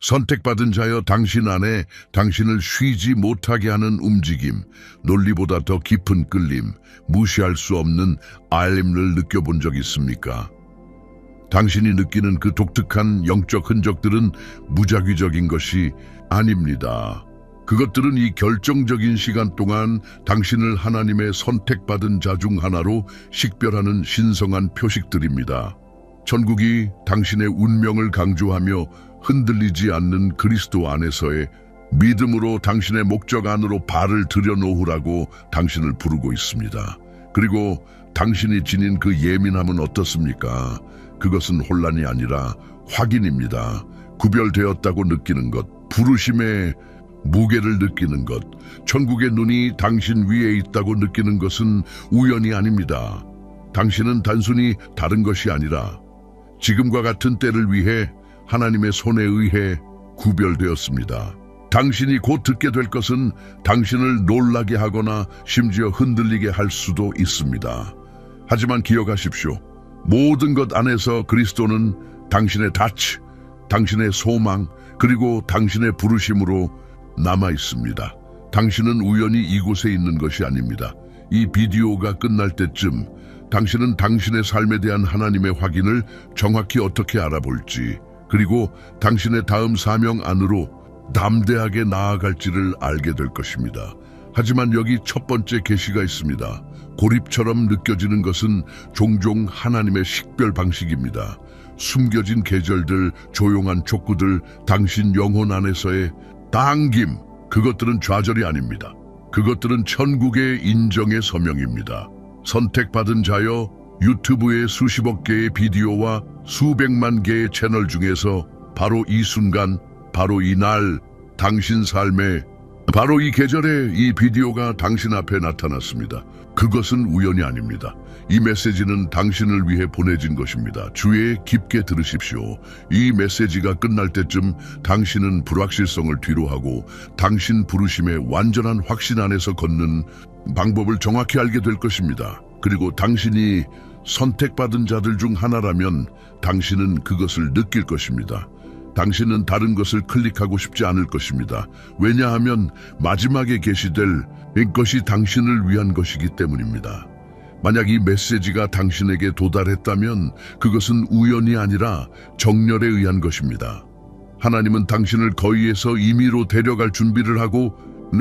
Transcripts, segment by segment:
선택받은 자여 당신 안에 당신을 쉬지 못하게 하는 움직임, 논리보다 더 깊은 끌림, 무시할 수 없는 알림을 느껴본 적 있습니까? 당신이 느끼는 그 독특한 영적 흔적들은 무작위적인 것이 아닙니다. 그것들은 이 결정적인 시간 동안 당신을 하나님의 선택받은 자 중 하나로 식별하는 신성한 표식들입니다. 천국이 당신의 운명을 강조하며 흔들리지 않는 그리스도 안에서의 믿음으로 당신의 목적 안으로 발을 들여놓으라고 당신을 부르고 있습니다. 그리고 당신이 지닌 그 예민함은 어떻습니까? 그것은 혼란이 아니라 확인입니다. 구별되었다고 느끼는 것, 부르심의 무게를 느끼는 것, 천국의 눈이 당신 위에 있다고 느끼는 것은 우연이 아닙니다. 당신은 단순히 다른 것이 아니라 지금과 같은 때를 위해 하나님의 손에 의해 구별되었습니다. 당신이 곧 듣게 될 것은 당신을 놀라게 하거나 심지어 흔들리게 할 수도 있습니다. 하지만 기억하십시오. 모든 것 안에서 그리스도는 당신의 닻, 당신의 소망, 그리고 당신의 부르심으로 남아 있습니다. 당신은 우연히 이곳에 있는 것이 아닙니다. 이 비디오가 끝날 때쯤 당신은 당신의 삶에 대한 하나님의 확인을 정확히 어떻게 알아볼지, 그리고 당신의 다음 사명 안으로 담대하게 나아갈지를 알게 될 것입니다. 하지만 여기 첫 번째 계시가 있습니다. 고립처럼 느껴지는 것은 종종 하나님의 식별 방식입니다. 숨겨진 계절들, 조용한 촉구들, 당신 영혼 안에서의 당김, 그것들은 좌절이 아닙니다. 그것들은 천국의 인정의 서명입니다. 선택받은 자여, 유튜브의 수십억 개의 비디오와 수백만 개의 채널 중에서 바로 이 순간, 바로 이 날, 당신 삶에, 바로 이 계절에 이 비디오가 당신 앞에 나타났습니다. 그것은 우연이 아닙니다. 이 메시지는 당신을 위해 보내진 것입니다. 주의 깊게 들으십시오. 이 메시지가 끝날 때쯤 당신은 불확실성을 뒤로하고 당신 부르심의 완전한 확신 안에서 걷는 방법을 정확히 알게 될 것입니다. 그리고 당신이 선택받은 자들 중 하나라면 당신은 그것을 느낄 것입니다. 당신은 다른 것을 클릭하고 싶지 않을 것입니다. 왜냐하면 마지막에 계시될 것이 당신을 위한 것이기 때문입니다. 만약 이 메시지가 당신에게 도달했다면 그것은 우연이 아니라 정렬에 의한 것입니다. 하나님은 당신을 거위에서 임의로 데려갈 준비를 하고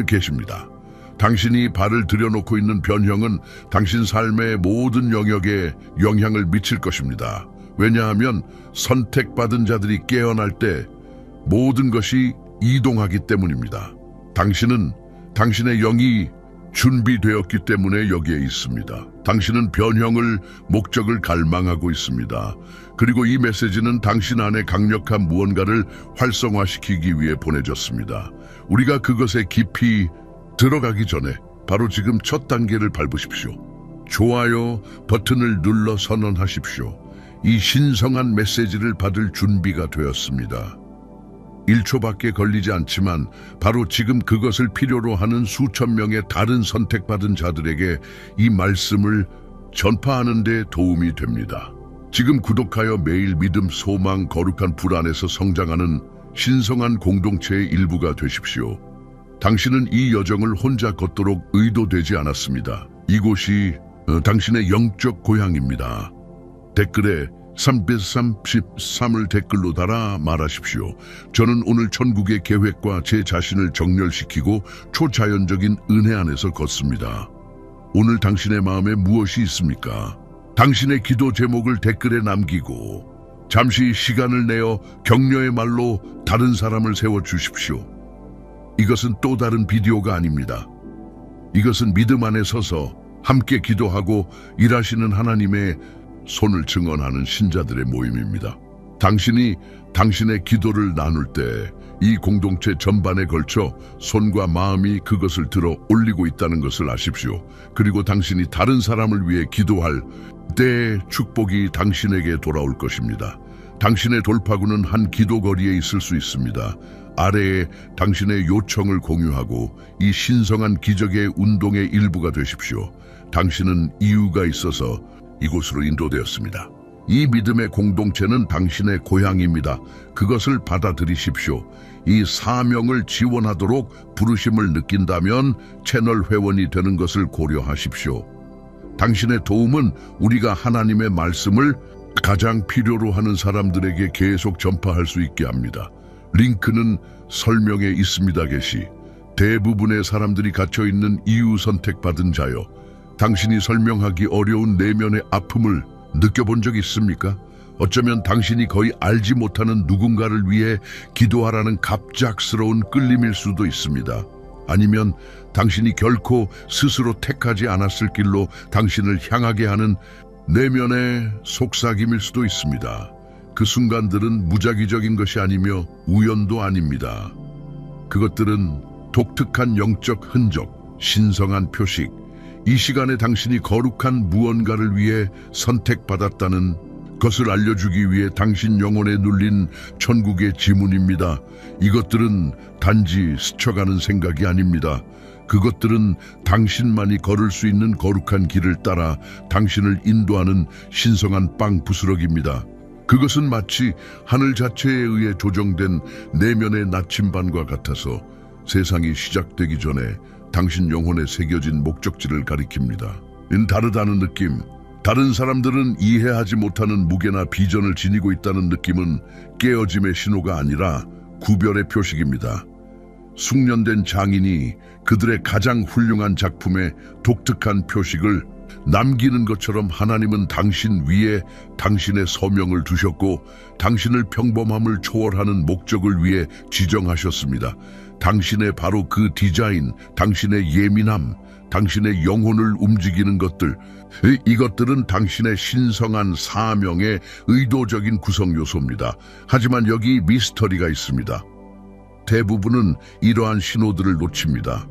계십니다. 당신이 발을 들여놓고 있는 변형은 당신 삶의 모든 영역에 영향을 미칠 것입니다. 왜냐하면 선택받은 자들이 깨어날 때 모든 것이 이동하기 때문입니다. 당신은 당신의 영이 준비되었기 때문에 여기에 있습니다. 당신은 변형을, 목적을 갈망하고 있습니다. 그리고 이 메시지는 당신 안에 강력한 무언가를 활성화시키기 위해 보내졌습니다. 우리가 그것에 깊이 들어가기 전에 바로 지금 첫 단계를 밟으십시오. 좋아요 버튼을 눌러 선언하십시오. 이 신성한 메시지를 받을 준비가 되었습니다. 1초밖에 걸리지 않지만 바로 지금 그것을 필요로 하는 수천 명의 다른 선택받은 자들에게 이 말씀을 전파하는 데 도움이 됩니다. 지금 구독하여 매일 믿음, 소망, 거룩한 불안에서 성장하는 신성한 공동체의 일부가 되십시오. 당신은 이 여정을 혼자 걷도록 의도되지 않았습니다. 이곳이 당신의 영적 고향입니다. 댓글에 333을 댓글로 달아 말하십시오. 저는 오늘 천국의 계획과 제 자신을 정렬시키고 초자연적인 은혜 안에서 걷습니다. 오늘 당신의 마음에 무엇이 있습니까? 당신의 기도 제목을 댓글에 남기고 잠시 시간을 내어 격려의 말로 다른 사람을 세워주십시오. 이것은 또 다른 비디오가 아닙니다. 이것은 믿음 안에 서서 함께 기도하고 일하시는 하나님의 손을 증언하는 신자들의 모임입니다. 당신이 당신의 기도를 나눌 때 이 공동체 전반에 걸쳐 손과 마음이 그것을 들어 올리고 있다는 것을 아십시오. 그리고 당신이 다른 사람을 위해 기도할 때의 축복이 당신에게 돌아올 것입니다. 당신의 돌파구는 한 기도거리에 있을 수 있습니다. 아래에 당신의 요청을 공유하고 이 신성한 기적의 운동의 일부가 되십시오. 당신은 이유가 있어서 이곳으로 인도되었습니다. 이 믿음의 공동체는 당신의 고향입니다. 그것을 받아들이십시오. 이 사명을 지원하도록 부르심을 느낀다면 채널 회원이 되는 것을 고려하십시오. 당신의 도움은 우리가 하나님의 말씀을 가장 필요로 하는 사람들에게 계속 전파할 수 있게 합니다. 링크는 설명에 있습니다. 게시. 대부분의 사람들이 갇혀있는 이유 선택받은 자요. 당신이 설명하기 어려운 내면의 아픔을 느껴본 적 있습니까? 어쩌면 당신이 거의 알지 못하는 누군가를 위해 기도하라는 갑작스러운 끌림일 수도 있습니다. 아니면 당신이 결코 스스로 택하지 않았을 길로 당신을 향하게 하는 내면의 속삭임일 수도 있습니다. 그 순간들은 무작위적인 것이 아니며 우연도 아닙니다. 그것들은 독특한 영적 흔적, 신성한 표식, 이 시간에 당신이 거룩한 무언가를 위해 선택받았다는 것을 알려주기 위해 당신 영혼에 눌린 천국의 지문입니다. 이것들은 단지 스쳐가는 생각이 아닙니다. 그것들은 당신만이 걸을 수 있는 거룩한 길을 따라 당신을 인도하는 신성한 빵 부스러기입니다. 그것은 마치 하늘 자체에 의해 조정된 내면의 나침반과 같아서 세상이 시작되기 전에 당신 영혼에 새겨진 목적지를 가리킵니다. 다르다는 느낌, 다른 사람들은 이해하지 못하는 무게나 비전을 지니고 있다는 느낌은 깨어짐의 신호가 아니라 구별의 표식입니다. 숙련된 장인이 그들의 가장 훌륭한 작품에 독특한 표식을 남기는 것처럼 하나님은 당신 위에 당신의 서명을 두셨고 당신을 평범함을 초월하는 목적을 위해 지정하셨습니다. 당신의 바로 그 디자인, 당신의 예민함, 당신의 영혼을 움직이는 것들, 이것들은 당신의 신성한 사명의 의도적인 구성 요소입니다. 하지만 여기 미스터리가 있습니다. 대부분은 이러한 신호들을 놓칩니다.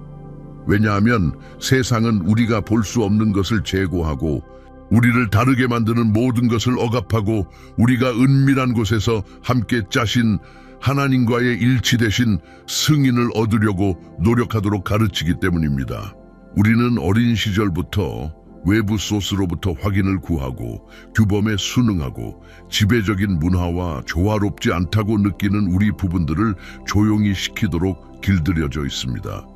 왜냐하면 세상은 우리가 볼 수 없는 것을 제고하고 우리를 다르게 만드는 모든 것을 억압하고 우리가 은밀한 곳에서 함께 짜신 하나님과의 일치 대신 승인을 얻으려고 노력하도록 가르치기 때문입니다. 우리는 어린 시절부터 외부 소스로부터 확인을 구하고 규범에 순응하고 지배적인 문화와 조화롭지 않다고 느끼는 우리 부분들을 조용히 시키도록 길들여져 있습니다.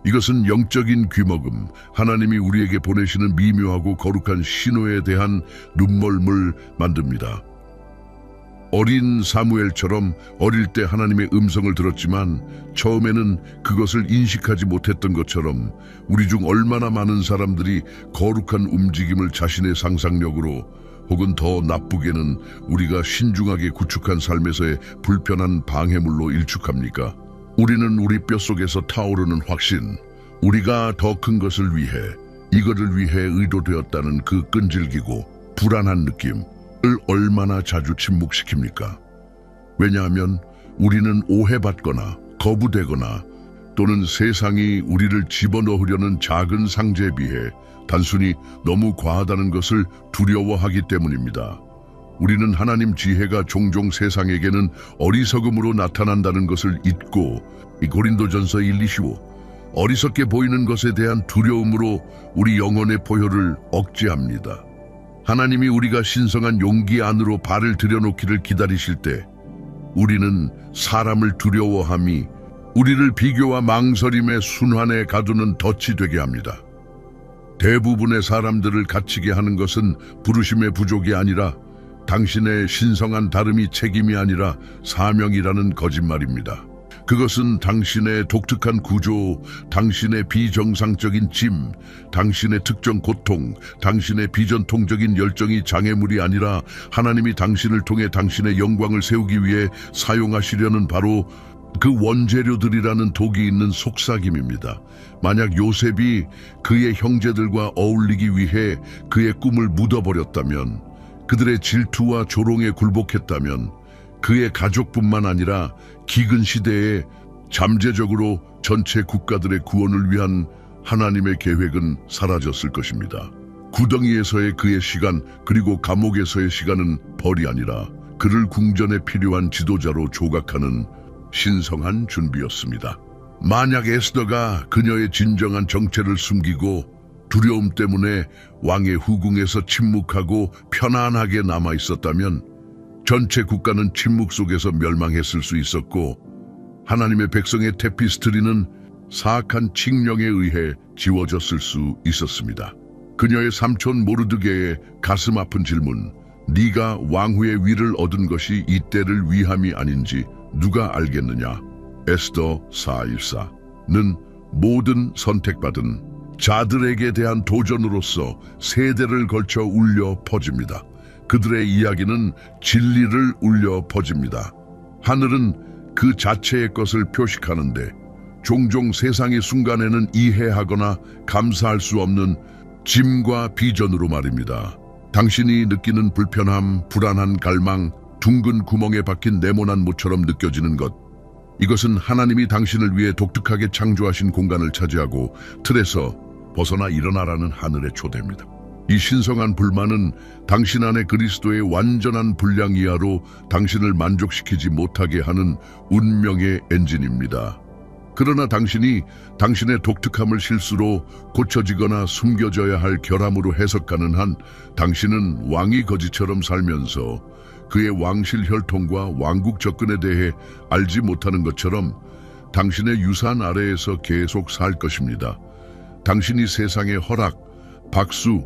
이것은 영적인 귀먹음, 하나님이 우리에게 보내시는 미묘하고 거룩한 신호에 대한 눈멀물 만듭니다. 어린 사무엘처럼 어릴 때 하나님의 음성을 들었지만 처음에는 그것을 인식하지 못했던 것처럼 우리 중 얼마나 많은 사람들이 거룩한 움직임을 자신의 상상력으로 혹은 더 나쁘게는 우리가 신중하게 구축한 삶에서의 불편한 방해물로 일축합니까? 우리는 우리 뼛속에서 타오르는 확신, 우리가 더 큰 것을 위해, 이거를 위해 의도되었다는 그 끈질기고 불안한 느낌을 얼마나 자주 침묵시킵니까? 왜냐하면 우리는 오해받거나 거부되거나 또는 세상이 우리를 집어넣으려는 작은 상제에 비해 단순히 너무 과하다는 것을 두려워하기 때문입니다. 우리는 하나님 지혜가 종종 세상에게는 어리석음으로 나타난다는 것을 잊고 고린도전서 1:25 어리석게 보이는 것에 대한 두려움으로 우리 영혼의 포효를 억제합니다. 하나님이 우리가 신성한 용기 안으로 발을 들여놓기를 기다리실 때 우리는 사람을 두려워함이 우리를 비교와 망설임의 순환에 가두는 덫이 되게 합니다. 대부분의 사람들을 갇히게 하는 것은 부르심의 부족이 아니라 당신의 신성한 다름이 책임이 아니라 사명이라는 거짓말입니다. 그것은 당신의 독특한 구조, 당신의 비정상적인 짐, 당신의 특정 고통, 당신의 비전통적인 열정이 장애물이 아니라 하나님이 당신을 통해 당신의 영광을 세우기 위해 사용하시려는 바로 그 원재료들이라는 독이 있는 속삭임입니다. 만약 요셉이 그의 형제들과 어울리기 위해 그의 꿈을 묻어버렸다면, 그들의 질투와 조롱에 굴복했다면 그의 가족뿐만 아니라 기근 시대에 잠재적으로 전체 국가들의 구원을 위한 하나님의 계획은 사라졌을 것입니다. 구덩이에서의 그의 시간 그리고 감옥에서의 시간은 벌이 아니라 그를 궁전에 필요한 지도자로 조각하는 신성한 준비였습니다. 만약 에스더가 그녀의 진정한 정체를 숨기고 두려움 때문에 왕의 후궁에서 침묵하고 편안하게 남아 있었다면 전체 국가는 침묵 속에서 멸망했을 수 있었고, 하나님의 백성의 테피스트리는 사악한 칙령에 의해 지워졌을 수 있었습니다. 그녀의 삼촌 모르드게의 가슴 아픈 질문, 네가 왕후의 위를 얻은 것이 이때를 위함이 아닌지 누가 알겠느냐? 에스더 4:14는 모든 선택받은 자들에게 대한 도전으로서 세대를 걸쳐 울려 퍼집니다. 그들의 이야기는 진리를 울려 퍼집니다. 하늘은 그 자체의 것을 표식하는데 종종 세상의 순간에는 이해하거나 감사할 수 없는 짐과 비전으로 말입니다. 당신이 느끼는 불편함, 불안한 갈망, 둥근 구멍에 박힌 네모난 모처럼 느껴지는 것, 이것은 하나님이 당신을 위해 독특하게 창조하신 공간을 차지하고 틀에서 벗어나 일어나라는 하늘의 초대입니다. 이 신성한 불만은 당신 안에 그리스도의 완전한 분량 이하로 당신을 만족시키지 못하게 하는 운명의 엔진입니다. 그러나 당신이 당신의 독특함을 실수로 고쳐지거나 숨겨져야 할 결함으로 해석하는 한 당신은 왕이 거지처럼 살면서 그의 왕실 혈통과 왕국 접근에 대해 알지 못하는 것처럼 당신의 유산 아래에서 계속 살 것입니다. 당신이 세상의 허락, 박수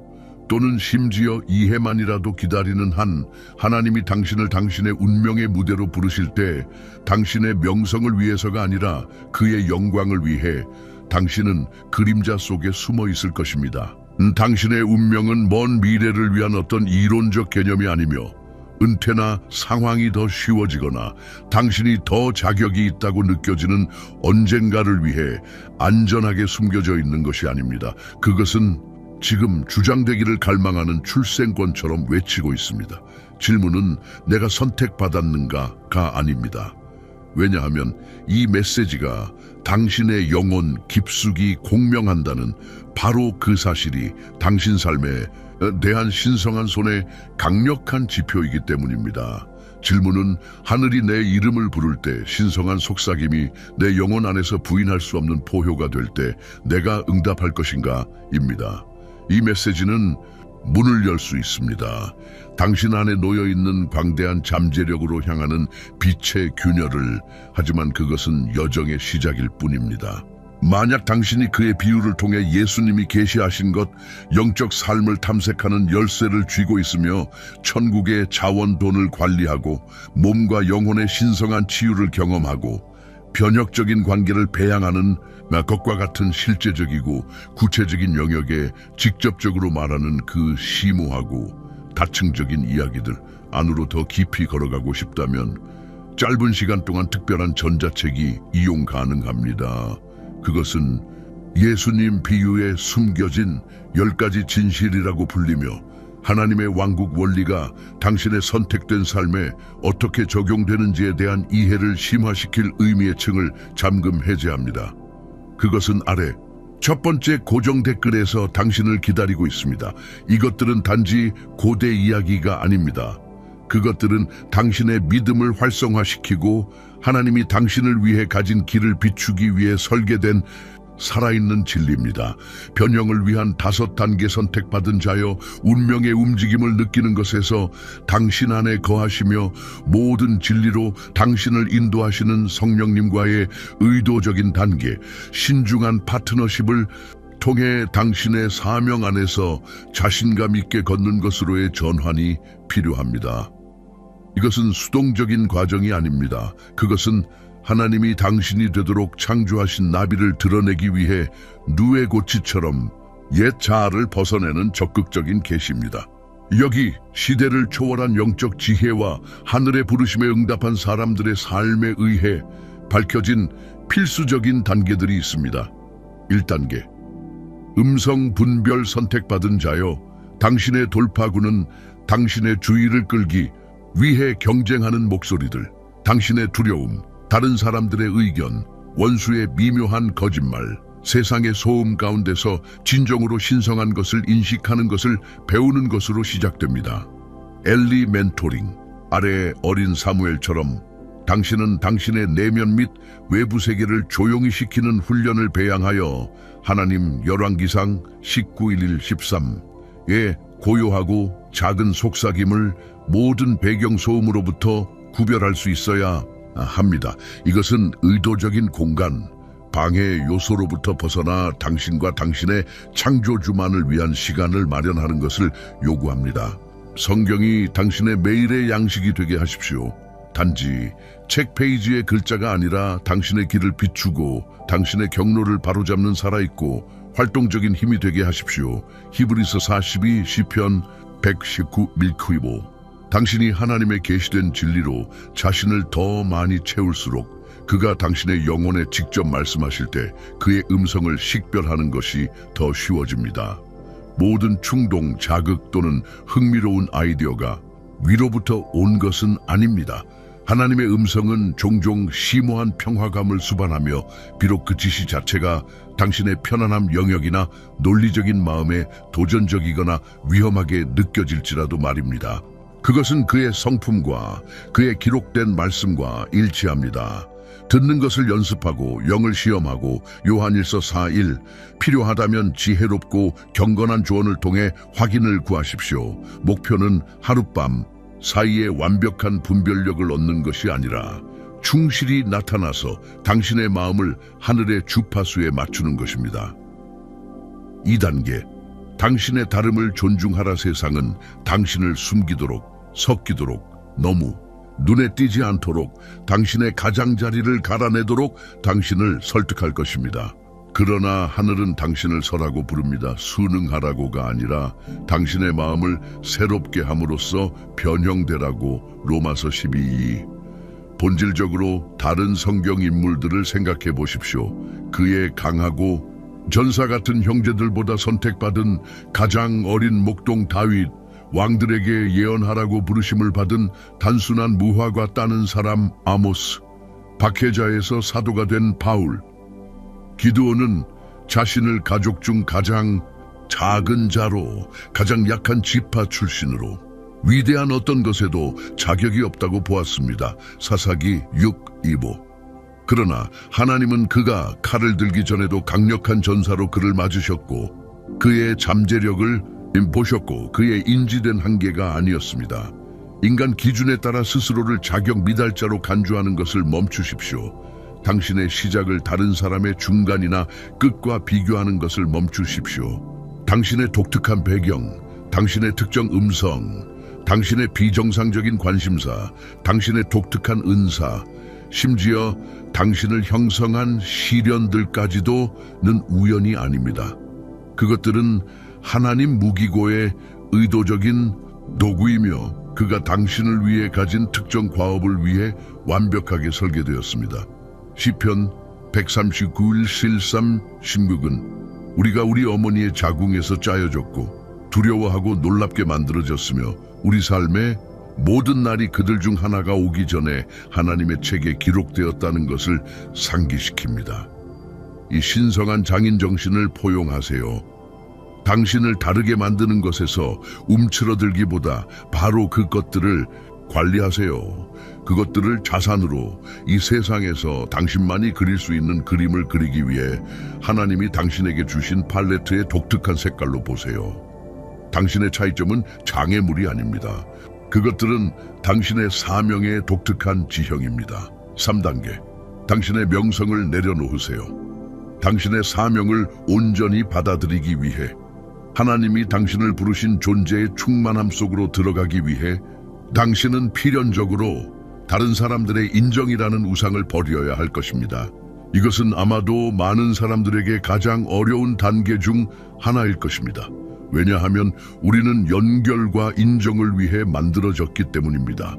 또는 심지어 이해만이라도 기다리는 한 하나님이 당신을 당신의 운명의 무대로 부르실 때 당신의 명성을 위해서가 아니라 그의 영광을 위해 당신은 그림자 속에 숨어 있을 것입니다. 당신의 운명은 먼 미래를 위한 어떤 이론적 개념이 아니며 은퇴나 상황이 더 쉬워지거나 당신이 더 자격이 있다고 느껴지는 언젠가를 위해 안전하게 숨겨져 있는 것이 아닙니다. 그것은 지금 주장되기를 갈망하는 출생권처럼 외치고 있습니다. 질문은 내가 선택받았는가가 아닙니다. 왜냐하면 이 메시지가 당신의 영혼 깊숙이 공명한다는 바로 그 사실이 당신 삶에 대한 신성한 손의 강력한 지표이기 때문입니다. 질문은 하늘이 내 이름을 부를 때 신성한 속삭임이 내 영혼 안에서 부인할 수 없는 포효가 될 때 내가 응답할 것인가 입니다. 이 메시지는 문을 열 수 있습니다. 당신 안에 놓여있는 광대한 잠재력으로 향하는 빛의 균열을, 하지만 그것은 여정의 시작일 뿐입니다. 만약 당신이 그의 비유를 통해 예수님이 계시하신 것, 영적 삶을 탐색하는 열쇠를 쥐고 있으며 천국의 자원돈을 관리하고 몸과 영혼의 신성한 치유를 경험하고 변혁적인 관계를 배양하는 것과 같은 실제적이고 구체적인 영역에 직접적으로 말하는 그 심오하고 다층적인 이야기들 안으로 더 깊이 걸어가고 싶다면 짧은 시간 동안 특별한 전자책이 이용 가능합니다. 그것은 예수님 비유에 숨겨진 10가지 진실이라고 불리며 하나님의 왕국 원리가 당신의 선택된 삶에 어떻게 적용되는지에 대한 이해를 심화시킬 의미의 층을 잠금 해제합니다. 그것은 아래 첫 번째 고정 댓글에서 당신을 기다리고 있습니다. 이것들은 단지 고대 이야기가 아닙니다. 그것들은 당신의 믿음을 활성화시키고 하나님이 당신을 위해 가진 길을 비추기 위해 설계된 살아있는 진리입니다. 변형을 위한 5단계 선택받은 자여, 운명의 움직임을 느끼는 것에서 당신 안에 거하시며 모든 진리로 당신을 인도하시는 성령님과의 의도적인 단계, 신중한 파트너십을 통해 당신의 사명 안에서 자신감 있게 걷는 것으로의 전환이 필요합니다. 이것은 수동적인 과정이 아닙니다. 그것은 하나님이 당신이 되도록 창조하신 나비를 드러내기 위해 누에 고치처럼 옛 자아를 벗어내는 적극적인 계시입니다. 여기 시대를 초월한 영적 지혜와 하늘의 부르심에 응답한 사람들의 삶에 의해 밝혀진 필수적인 단계들이 있습니다. 1단계, 음성 분별 선택받은 자여, 당신의 돌파구는 당신의 주의를 끌기 위해 경쟁하는 목소리들, 당신의 두려움, 다른 사람들의 의견, 원수의 미묘한 거짓말, 세상의 소음 가운데서 진정으로 신성한 것을 인식하는 것을 배우는 것으로 시작됩니다. 엘리 멘토링, 아래의 어린 사무엘처럼 당신은 당신의 내면 및 외부 세계를 조용히 시키는 훈련을 배양하여 하나님 열왕기상 19:1-13의 고요하고 작은 속삭임을 모든 배경소음으로부터 구별할 수 있어야 합니다. 이것은 의도적인 공간, 방해 요소로부터 벗어나 당신과 당신의 창조주만을 위한 시간을 마련하는 것을 요구합니다. 성경이 당신의 매일의 양식이 되게 하십시오. 단지 책 페이지의 글자가 아니라 당신의 길을 비추고 당신의 경로를 바로잡는 살아있고 활동적인 힘이 되게 하십시오. 히브리서 42, 시편 119 밀크이보. 당신이 하나님의 계시된 진리로 자신을 더 많이 채울수록 그가 당신의 영혼에 직접 말씀하실 때 그의 음성을 식별하는 것이 더 쉬워집니다. 모든 충동, 자극 또는 흥미로운 아이디어가 위로부터 온 것은 아닙니다. 하나님의 음성은 종종 심오한 평화감을 수반하며 비록 그 지시 자체가 당신의 편안함 영역이나 논리적인 마음에 도전적이거나 위험하게 느껴질지라도 말입니다. 그것은 그의 성품과 그의 기록된 말씀과 일치합니다. 듣는 것을 연습하고 영을 시험하고 요한일서 4:1 필요하다면 지혜롭고 경건한 조언을 통해 확인을 구하십시오. 목표는 하룻밤 사이에 완벽한 분별력을 얻는 것이 아니라 충실히 나타나서 당신의 마음을 하늘의 주파수에 맞추는 것입니다. 2단계, 당신의 다름을 존중하라. 세상은 당신을 숨기도록, 섞이도록, 너무 눈에 띄지 않도록 당신의 가장자리를 갈아내도록 당신을 설득할 것입니다. 그러나 하늘은 당신을 서라고 부릅니다. 순응하라고가 아니라 당신의 마음을 새롭게 함으로써 변형되라고. 로마서 12:2. 본질적으로 다른 성경 인물들을 생각해 보십시오. 그의 강하고 전사 같은 형제들보다 선택받은 가장 어린 목동 다윗, 왕들에게 예언하라고 부르심을 받은 단순한 무화과 따는 사람 아모스, 박해자에서 사도가 된 바울, 기드온은 자신을 가족 중 가장 작은 자로, 가장 약한 지파 출신으로 위대한 어떤 것에도 자격이 없다고 보았습니다. 사사기 6:2. 그러나 하나님은 그가 칼을 들기 전에도 강력한 전사로 그를 맞으셨고 그의 잠재력을 보셨고 그의 인지된 한계가 아니었습니다. 인간 기준에 따라 스스로를 자격 미달자로 간주하는 것을 멈추십시오. 당신의 시작을 다른 사람의 중간이나 끝과 비교하는 것을 멈추십시오. 당신의 독특한 배경, 당신의 특정 음성, 당신의 비정상적인 관심사, 당신의 독특한 은사, 심지어 당신을 형성한 시련들까지도는 우연이 아닙니다. 그것들은 하나님 무기고의 의도적인 도구이며 그가 당신을 위해 가진 특정 과업을 위해 완벽하게 설계되었습니다. 시편 139:13 신극은 우리가 우리 어머니의 자궁에서 짜여졌고 두려워하고 놀랍게 만들어졌으며 우리 삶의 모든 날이 그들 중 하나가 오기 전에 하나님의 책에 기록되었다는 것을 상기시킵니다. 이 신성한 장인 정신을 포용하세요. 당신을 다르게 만드는 것에서 움츠러들기보다 바로 그것들을 관리하세요. 그것들을 자산으로 이 세상에서 당신만이 그릴 수 있는 그림을 그리기 위해 하나님이 당신에게 주신 팔레트의 독특한 색깔로 보세요. 당신의 차이점은 장애물이 아닙니다. 그것들은 당신의 사명의 독특한 지형입니다. 3단계, 당신의 명성을 내려놓으세요. 당신의 사명을 온전히 받아들이기 위해 하나님이 당신을 부르신 존재의 충만함 속으로 들어가기 위해 당신은 필연적으로 다른 사람들의 인정이라는 우상을 버려야 할 것입니다. 이것은 아마도 많은 사람들에게 가장 어려운 단계 중 하나일 것입니다. 왜냐하면 우리는 연결과 인정을 위해 만들어졌기 때문입니다.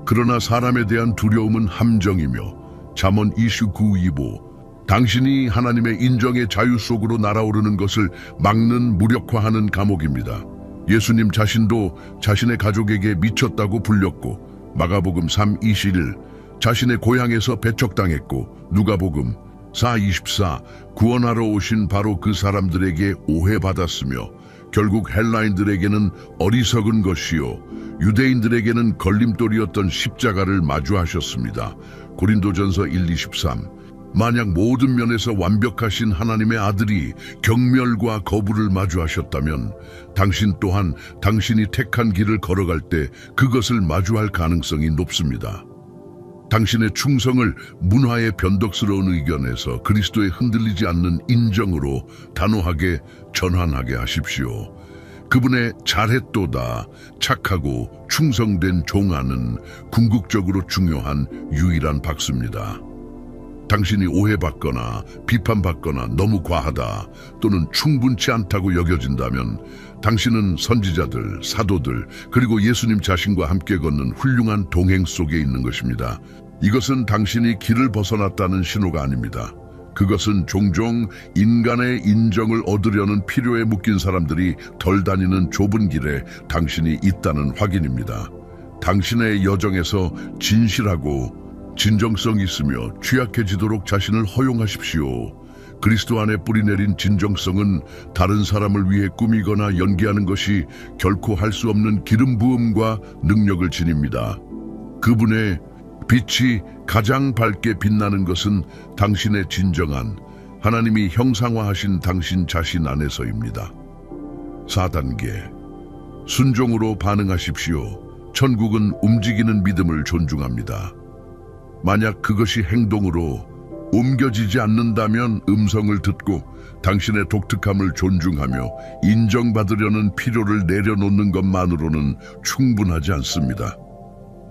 그러나 사람에 대한 두려움은 함정이며 잠언 29:25 당신이 하나님의 인정의 자유 속으로 날아오르는 것을 막는 무력화하는 감옥입니다. 예수님 자신도 자신의 가족에게 미쳤다고 불렸고 마가복음 3:21 자신의 고향에서 배척당했고 누가복음 4:24 구원하러 오신 바로 그 사람들에게 오해받았으며 결국 헬라인들에게는 어리석은 것이요 유대인들에게는 걸림돌이었던 십자가를 마주하셨습니다. 고린도전서 1:23. 만약 모든 면에서 완벽하신 하나님의 아들이 경멸과 거부를 마주하셨다면 당신 또한 당신이 택한 길을 걸어갈 때 그것을 마주할 가능성이 높습니다. 당신의 충성을 문화의 변덕스러운 의견에서 그리스도에 흔들리지 않는 인정으로 단호하게 전환하게 하십시오. 그분의 잘했도다 착하고 충성된 종아는 궁극적으로 중요한 유일한 박수입니다. 당신이 오해받거나 비판받거나 너무 과하다 또는 충분치 않다고 여겨진다면 당신은 선지자들, 사도들 그리고 예수님 자신과 함께 걷는 훌륭한 동행 속에 있는 것입니다. 이것은 당신이 길을 벗어났다는 신호가 아닙니다. 그것은 종종 인간의 인정을 얻으려는 필요에 묶인 사람들이 덜 다니는 좁은 길에 당신이 있다는 확인입니다. 당신의 여정에서 진실하고 진정성 있으며 취약해지도록 자신을 허용하십시오. 그리스도 안에 뿌리내린 진정성은 다른 사람을 위해 꾸미거나 연기하는 것이 결코 할 수 없는 기름 부음과 능력을 지닙니다. 그분의 빛이 가장 밝게 빛나는 것은 당신의 진정한 하나님이 형상화하신 당신 자신 안에서입니다. 4단계. 순종으로 반응하십시오. 천국은 움직이는 믿음을 존중합니다. 만약 그것이 행동으로 옮겨지지 않는다면 음성을 듣고 당신의 독특함을 존중하며 인정받으려는 필요를 내려놓는 것만으로는 충분하지 않습니다.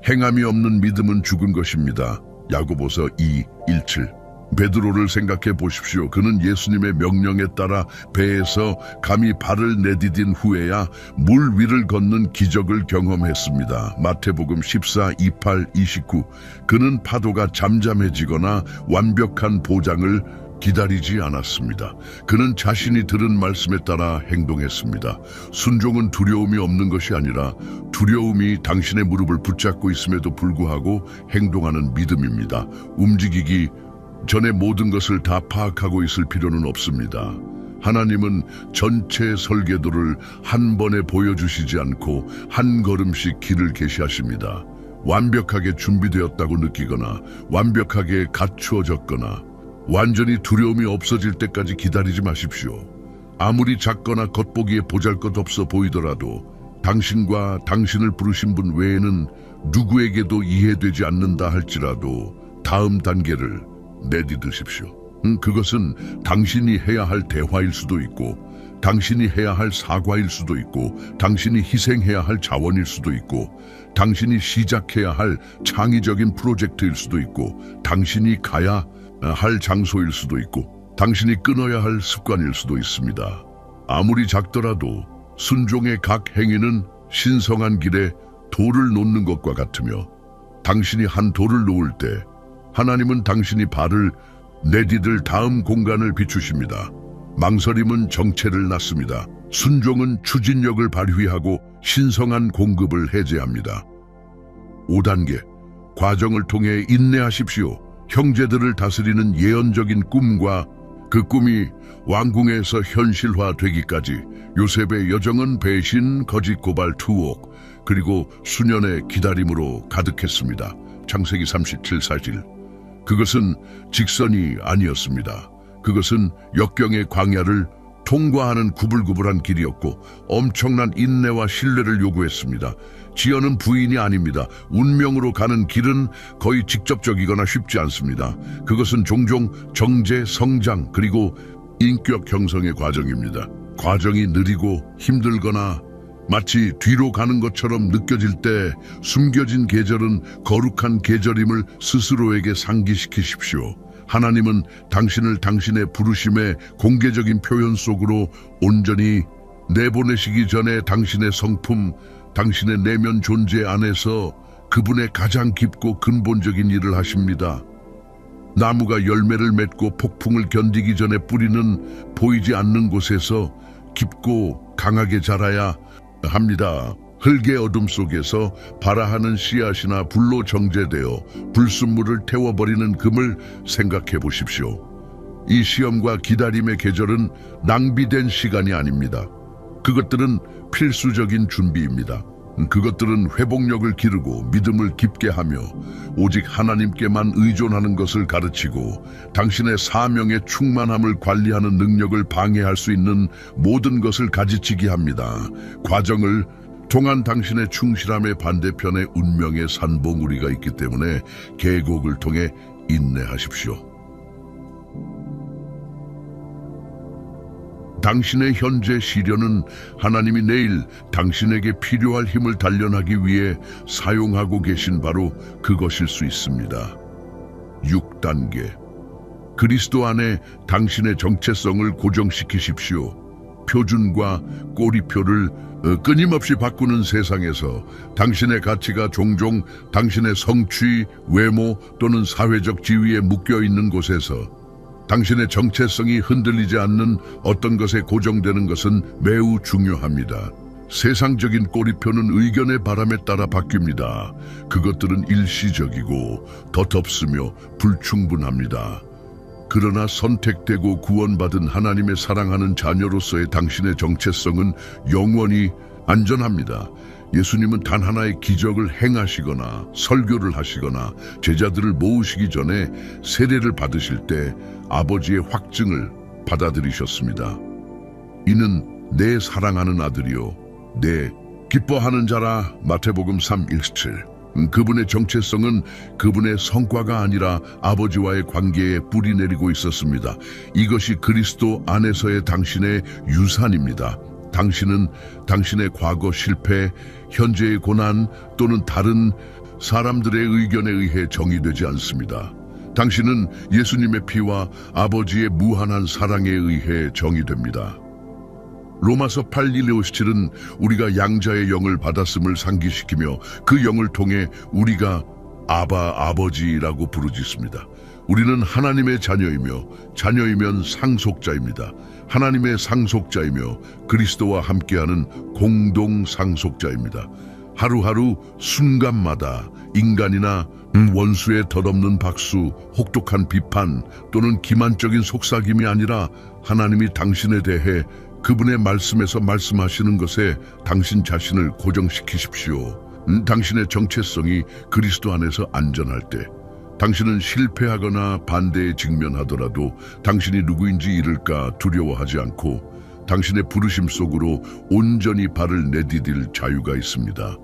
행함이 없는 믿음은 죽은 것입니다. 야고보서 2:17. 베드로를 생각해 보십시오. 그는 예수님의 명령에 따라 배에서 감히 발을 내디딘 후에야 물 위를 걷는 기적을 경험했습니다. 마태복음 14:28-29. 그는 파도가 잠잠해지거나 완벽한 보장을 기다리지 않았습니다. 그는 자신이 들은 말씀에 따라 행동했습니다. 순종은 두려움이 없는 것이 아니라 두려움이 당신의 무릎을 붙잡고 있음에도 불구하고 행동하는 믿음입니다. 움직이기 전에 모든 것을 다 파악하고 있을 필요는 없습니다. 하나님은 전체 설계도를 한 번에 보여주시지 않고 한 걸음씩 길을 계시하십니다. 완벽하게 준비되었다고 느끼거나 완벽하게 갖추어졌거나 완전히 두려움이 없어질 때까지 기다리지 마십시오. 아무리 작거나 겉보기에 보잘것없어 보이더라도 당신과 당신을 부르신 분 외에는 누구에게도 이해되지 않는다 할지라도 다음 단계를 내디드십시오. 그것은 당신이 해야 할 대화일 수도 있고 당신이 해야 할 사과일 수도 있고 당신이 희생해야 할 자원일 수도 있고 당신이 시작해야 할 창의적인 프로젝트일 수도 있고 당신이 가야 할 장소일 수도 있고 당신이 끊어야 할 습관일 수도 있습니다. 아무리 작더라도 순종의 각 행위는 신성한 길에 돌을 놓는 것과 같으며 당신이 한 돌을 놓을 때 하나님은 당신이 발을 내디딜 다음 공간을 비추십니다. 망설임은 정체를 낳습니다. 순종은 추진력을 발휘하고 신성한 공급을 해제합니다. 5단계. 과정을 통해 인내하십시오. 형제들을 다스리는 예언적인 꿈과 그 꿈이 왕궁에서 현실화되기까지 요셉의 여정은 배신, 거짓 고발, 투옥, 그리고 수년의 기다림으로 가득했습니다. 창세기 37:4절. 그것은 직선이 아니었습니다. 그것은 역경의 광야를 통과하는 구불구불한 길이었고 엄청난 인내와 신뢰를 요구했습니다. 지연은 부인이 아닙니다. 운명으로 가는 길은 거의 직접적이거나 쉽지 않습니다. 그것은 종종 정제, 성장, 그리고 인격 형성의 과정입니다. 과정이 느리고 힘들거나 마치 뒤로 가는 것처럼 느껴질 때 숨겨진 계절은 거룩한 계절임을 스스로에게 상기시키십시오. 하나님은 당신을 당신의 부르심의 공개적인 표현 속으로 온전히 내보내시기 전에 당신의 성품, 당신의 내면 존재 안에서 그분의 가장 깊고 근본적인 일을 하십니다. 나무가 열매를 맺고 폭풍을 견디기 전에 뿌리는 보이지 않는 곳에서 깊고 강하게 자라야 합니다. 흙의 어둠 속에서 발아하는 씨앗이나 불로 정제되어 불순물을 태워버리는 금을 생각해 보십시오. 이 시험과 기다림의 계절은 낭비된 시간이 아닙니다. 그것들은 필수적인 준비입니다. 그것들은 회복력을 기르고 믿음을 깊게 하며 오직 하나님께만 의존하는 것을 가르치고 당신의 사명의 충만함을 관리하는 능력을 방해할 수 있는 모든 것을 가지치게 합니다. 과정을 통한 당신의 충실함의 반대편에 운명의 산봉우리가 있기 때문에 계곡을 통해 인내하십시오. 당신의 현재 시련은 하나님이 내일 당신에게 필요할 힘을 단련하기 위해 사용하고 계신 바로 그것일 수 있습니다. 6단계. 그리스도 안에 당신의 정체성을 고정시키십시오. 표준과 꼬리표를 끊임없이 바꾸는 세상에서 당신의 가치가 종종 당신의 성취, 외모 또는 사회적 지위에 묶여있는 곳에서 당신의 정체성이 흔들리지 않는 어떤 것에 고정되는 것은 매우 중요합니다. 세상적인 꼬리표는 의견의 바람에 따라 바뀝니다. 그것들은 일시적이고 덧없으며 불충분합니다. 그러나 선택되고 구원받은 하나님의 사랑하는 자녀로서의 당신의 정체성은 영원히 안전합니다. 예수님은 단 하나의 기적을 행하시거나 설교를 하시거나 제자들을 모으시기 전에 세례를 받으실 때 아버지의 확증을 받아들이셨습니다. 이는 내 사랑하는 아들이요 내 기뻐하는 자라. 마태복음 3:17. 그분의 정체성은 그분의 성과가 아니라 아버지와의 관계에 뿌리내리고 있었습니다. 이것이 그리스도 안에서의 당신의 유산입니다. 당신은 당신의 과거 실패, 현재의 고난 또는 다른 사람들의 의견에 의해 정의되지 않습니다. 당신은 예수님의 피와 아버지의 무한한 사랑에 의해 정의됩니다. 로마서 8:1-57은 우리가 양자의 영을 받았음을 상기시키며 그 영을 통해 우리가 아버지라고 부르짖습니다. 우리는 하나님의 자녀이며 자녀이면 상속자입니다. 하나님의 상속자이며 그리스도와 함께하는 공동 상속자입니다. 하루하루 순간마다 인간이나 원수의 덧없는 박수, 혹독한 비판 또는 기만적인 속삭임이 아니라 하나님이 당신에 대해 그분의 말씀에서 말씀하시는 것에 당신 자신을 고정시키십시오. 당신의 정체성이 그리스도 안에서 안전할 때 당신은 실패하거나 반대에 직면하더라도 당신이 누구인지 잃을까 두려워하지 않고 당신의 부르심 속으로 온전히 발을 내디딜 자유가 있습니다.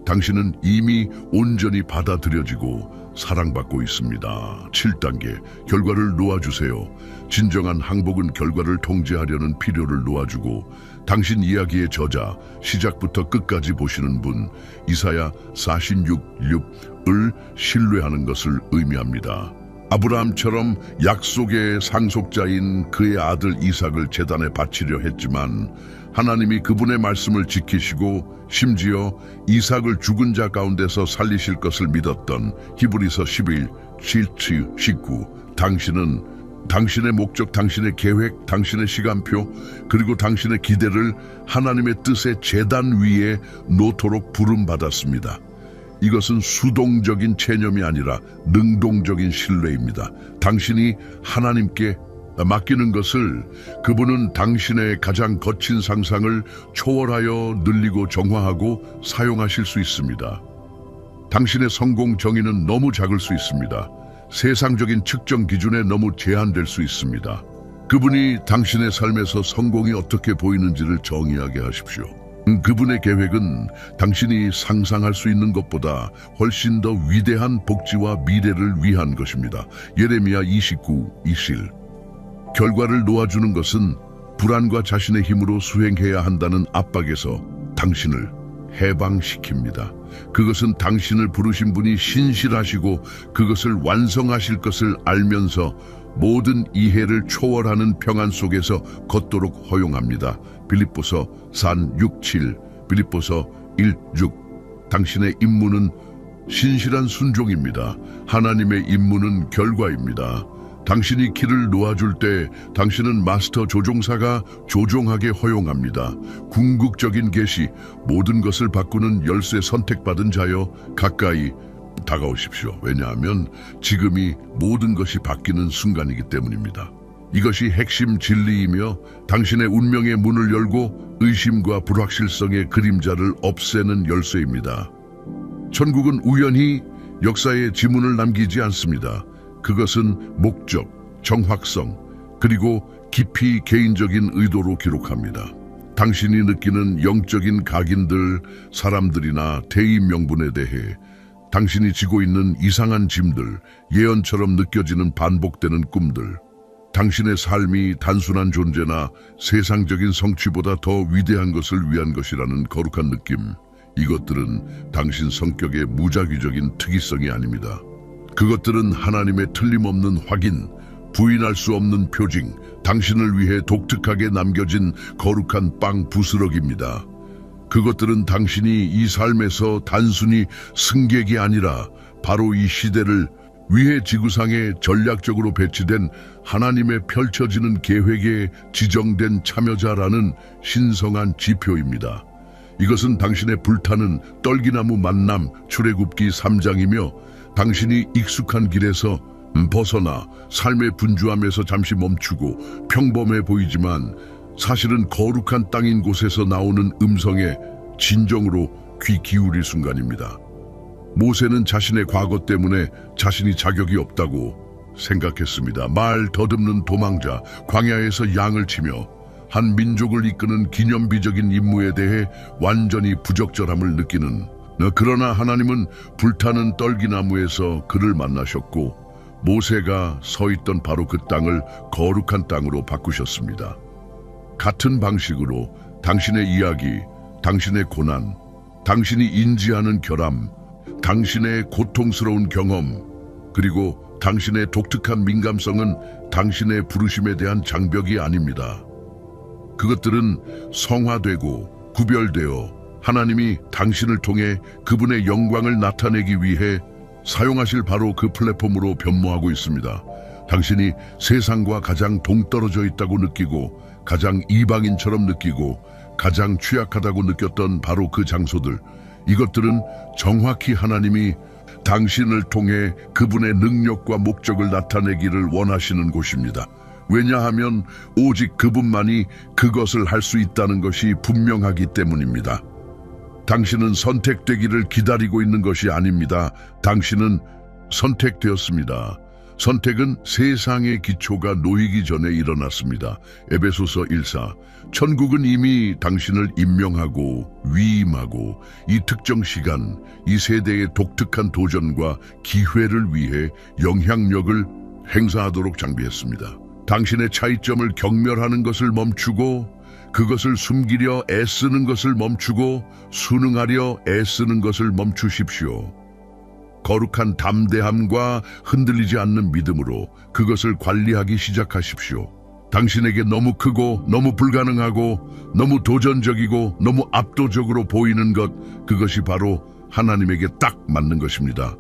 당신은 이미 온전히 받아들여지고 사랑받고 있습니다. 7단계. 결과를 놓아주세요. 진정한 항복은 결과를 통제하려는 필요를 놓아주고 당신 이야기의 저자, 시작부터 끝까지 보시는 분, 이사야 46:6을 신뢰하는 것을 의미합니다. 아브라함처럼 약속의 상속자인 그의 아들 이삭을 제단에 바치려 했지만 하나님이 그분의 말씀을 지키시고 심지어 이삭을 죽은 자 가운데서 살리실 것을 믿었던 히브리서 11:17-19. 당신은 당신의 목적, 당신의 계획, 당신의 시간표 그리고 당신의 기대를 하나님의 뜻의 제단 위에 놓도록 부름받았습니다. 이것은 수동적인 체념이 아니라 능동적인 신뢰입니다. 당신이 하나님께 맡기는 것을 그분은 당신의 가장 거친 상상을 초월하여 늘리고 정화하고 사용하실 수 있습니다. 당신의 성공 정의는 너무 작을 수 있습니다. 세상적인 측정 기준에 너무 제한될 수 있습니다. 그분이 당신의 삶에서 성공이 어떻게 보이는지를 정의하게 하십시오. 그분의 계획은 당신이 상상할 수 있는 것보다 훨씬 더 위대한 복지와 미래를 위한 것입니다. 예레미야 29:20. 결과를 놓아주는 것은 불안과 자신의 힘으로 수행해야 한다는 압박에서 당신을 해방시킵니다. 그것은 당신을 부르신 분이 신실하시고 그것을 완성하실 것을 알면서 모든 이해를 초월하는 평안 속에서 걷도록 허용합니다. 빌립보서 4:6-7, 빌립보서 1:6. 당신의 임무는 신실한 순종입니다. 하나님의 임무는 결과입니다. 당신이 길을 놓아줄 때 당신은 마스터 조종사가 조종하게 허용합니다. 궁극적인 계시, 모든 것을 바꾸는 열쇠 선택받은 자여 가까이 다가오십시오. 왜냐하면 지금이 모든 것이 바뀌는 순간이기 때문입니다. 이것이 핵심 진리이며 당신의 운명의 문을 열고 의심과 불확실성의 그림자를 없애는 열쇠입니다. 천국은 우연히 역사에 지문을 남기지 않습니다. 그것은 목적, 정확성, 그리고 깊이 개인적인 의도로 기록합니다. 당신이 느끼는 영적인 각인들, 사람들이나 대의 명분에 대해 당신이 지고 있는 이상한 짐들, 예언처럼 느껴지는 반복되는 꿈들, 당신의 삶이 단순한 존재나 세상적인 성취보다 더 위대한 것을 위한 것이라는 거룩한 느낌, 이것들은 당신 성격의 무작위적인 특이성이 아닙니다. 그것들은 하나님의 틀림없는 확인, 부인할 수 없는 표징, 당신을 위해 독특하게 남겨진 거룩한 빵 부스럭입니다. 그것들은 당신이 이 삶에서 단순히 승객이 아니라 바로 이 시대를 위해 지구상에 전략적으로 배치된 하나님의 펼쳐지는 계획에 지정된 참여자라는 신성한 지표입니다. 이것은 당신의 불타는 떨기나무 만남 출애굽기 3장이며 당신이 익숙한 길에서 벗어나 삶의 분주함에서 잠시 멈추고 평범해 보이지만 사실은 거룩한 땅인 곳에서 나오는 음성에 진정으로 귀 기울일 순간입니다. 모세는 자신의 과거 때문에 자신이 자격이 없다고 생각했습니다. 말 더듬는 도망자, 광야에서 양을 치며 한 민족을 이끄는 기념비적인 임무에 대해 완전히 부적절함을 느끼는, 그러나 하나님은 불타는 떨기나무에서 그를 만나셨고 모세가 서 있던 바로 그 땅을 거룩한 땅으로 바꾸셨습니다. 같은 방식으로 당신의 이야기, 당신의 고난, 당신이 인지하는 결함, 당신의 고통스러운 경험, 그리고 당신의 독특한 민감성은 당신의 부르심에 대한 장벽이 아닙니다. 그것들은 성화되고 구별되어 하나님이 당신을 통해 그분의 영광을 나타내기 위해 사용하실 바로 그 플랫폼으로 변모하고 있습니다. 당신이 세상과 가장 동떨어져 있다고 느끼고 가장 이방인처럼 느끼고 가장 취약하다고 느꼈던 바로 그 장소들, 이것들은 정확히 하나님이 당신을 통해 그분의 능력과 목적을 나타내기를 원하시는 곳입니다. 왜냐하면 오직 그분만이 그것을 할 수 있다는 것이 분명하기 때문입니다. 당신은 선택되기를 기다리고 있는 것이 아닙니다. 당신은 선택되었습니다. 선택은 세상의 기초가 놓이기 전에 일어났습니다. 에베소서 1사. 천국은 이미 당신을 임명하고 위임하고 이 특정 시간, 이 세대의 독특한 도전과 기회를 위해 영향력을 행사하도록 장비했습니다. 당신의 차이점을 경멸하는 것을 멈추고 그것을 숨기려 애쓰는 것을 멈추고 순응하려 애쓰는 것을 멈추십시오. 거룩한 담대함과 흔들리지 않는 믿음으로 그것을 관리하기 시작하십시오. 당신에게 너무 크고 너무 불가능하고 너무 도전적이고 너무 압도적으로 보이는 것, 그것이 바로 하나님에게 딱 맞는 것입니다.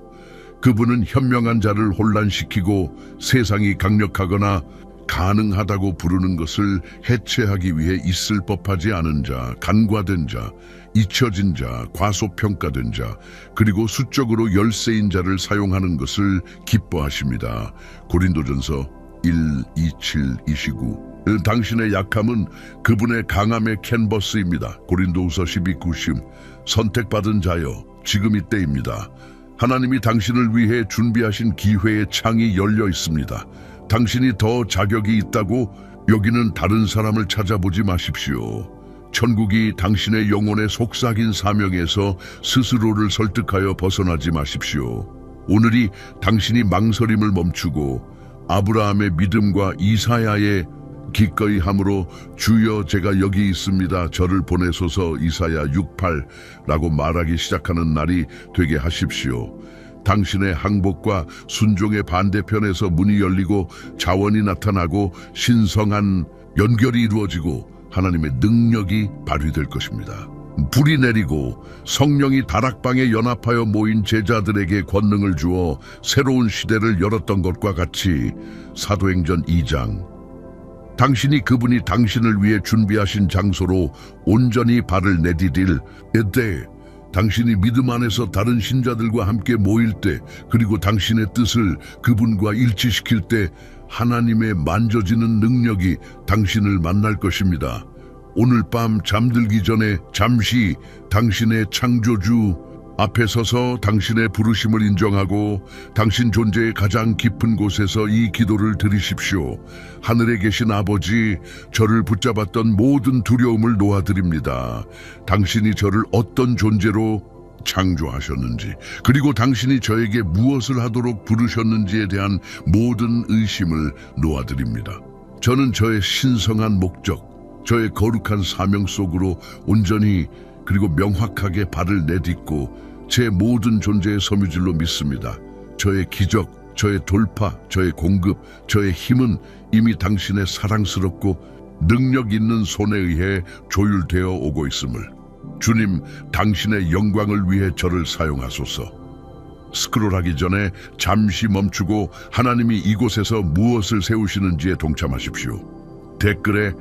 그분은 현명한 자를 혼란시키고 세상이 강력하거나 가능하다고 부르는 것을 해체하기 위해 있을 법하지 않은 자, 간과된 자, 잊혀진 자, 과소평가된 자, 그리고 수적으로 열세인 자를 사용하는 것을 기뻐하십니다. 고린도전서 1:27-29. 당신의 약함은 그분의 강함의 캔버스입니다. 고린도후서 12:90. 선택받은 자여, 지금 이때입니다. 하나님이 당신을 위해 준비하신 기회의 창이 열려 있습니다. 당신이 더 자격이 있다고 여기는 다른 사람을 찾아보지 마십시오. 천국이 당신의 영혼의 속삭인 사명에서 스스로를 설득하여 벗어나지 마십시오. 오늘이 당신이 망설임을 멈추고 아브라함의 믿음과 이사야의 기꺼이 함으로 주여 제가 여기 있습니다. 저를 보내소서 이사야 6:8라고 말하기 시작하는 날이 되게 하십시오. 당신의 항복과 순종의 반대편에서 문이 열리고 자원이 나타나고 신성한 연결이 이루어지고 하나님의 능력이 발휘될 것입니다. 불이 내리고 성령이 다락방에 연합하여 모인 제자들에게 권능을 주어 새로운 시대를 열었던 것과 같이 사도행전 2장, 당신이 그분이 당신을 위해 준비하신 장소로 온전히 발을 내디딜 때, 당신이 믿음 안에서 다른 신자들과 함께 모일 때, 그리고 당신의 뜻을 그분과 일치시킬 때 하나님의 만져지는 능력이 당신을 만날 것입니다. 오늘 밤 잠들기 전에 잠시 당신의 창조주 앞에 서서 당신의 부르심을 인정하고 당신 존재의 가장 깊은 곳에서 이 기도를 드리십시오. 하늘에 계신 아버지, 저를 붙잡았던 모든 두려움을 놓아드립니다. 당신이 저를 어떤 존재로 창조하셨는지, 그리고 당신이 저에게 무엇을 하도록 부르셨는지에 대한 모든 의심을 놓아드립니다. 저는 저의 신성한 목적, 저의 거룩한 사명 속으로 온전히 그리고 명확하게 발을 내딛고 제 모든 존재의 섬유질로 믿습니다. 저의 기적, 저의 돌파, 저의 공급, 저의 힘은 이미 당신의 사랑스럽고 능력 있는 손에 의해 조율되어 오고 있음을, 주님, 당신의 영광을 위해 저를 사용하소서. 스크롤하기 전에 잠시 멈추고 하나님이 이곳에서 무엇을 세우시는지에 동참하십시오. 댓글에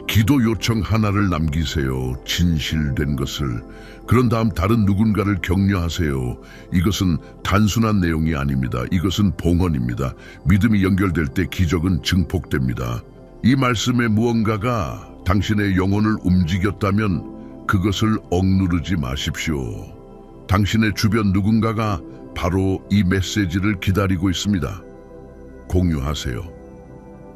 기도 요청 하나를 남기세요. 진실된 것을. 그런 다음 다른 누군가를 격려하세요. 이것은 단순한 내용이 아닙니다. 이것은 봉헌입니다. 믿음이 연결될 때 기적은 증폭됩니다. 이 말씀에 무언가가 당신의 영혼을 움직였다면 그것을 억누르지 마십시오. 당신의 주변 누군가가 바로 이 메시지를 기다리고 있습니다. 공유하세요.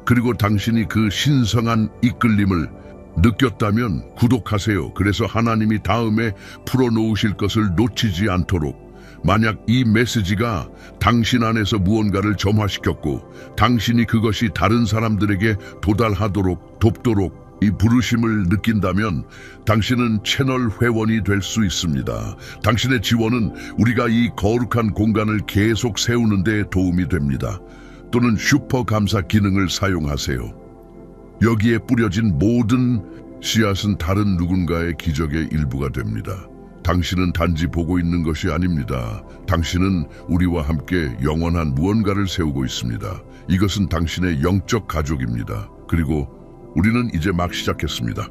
그리고 당신이 그 신성한 이끌림을 느꼈다면 구독하세요. 그래서 하나님이 다음에 풀어놓으실 것을 놓치지 않도록. 만약 이 메시지가 당신 안에서 무언가를 점화시켰고 당신이 그것이 다른 사람들에게 도달하도록 돕도록 이 부르심을 느낀다면 당신은 채널 회원이 될 수 있습니다. 당신의 지원은 우리가 이 거룩한 공간을 계속 세우는 데 도움이 됩니다. 또는 슈퍼 감사 기능을 사용하세요. 여기에 뿌려진 모든 씨앗은 다른 누군가의 기적의 일부가 됩니다. 당신은 단지 보고 있는 것이 아닙니다. 당신은 우리와 함께 영원한 무언가를 세우고 있습니다. 이것은 당신의 영적 가족입니다. 그리고 우리는 이제 막 시작했습니다.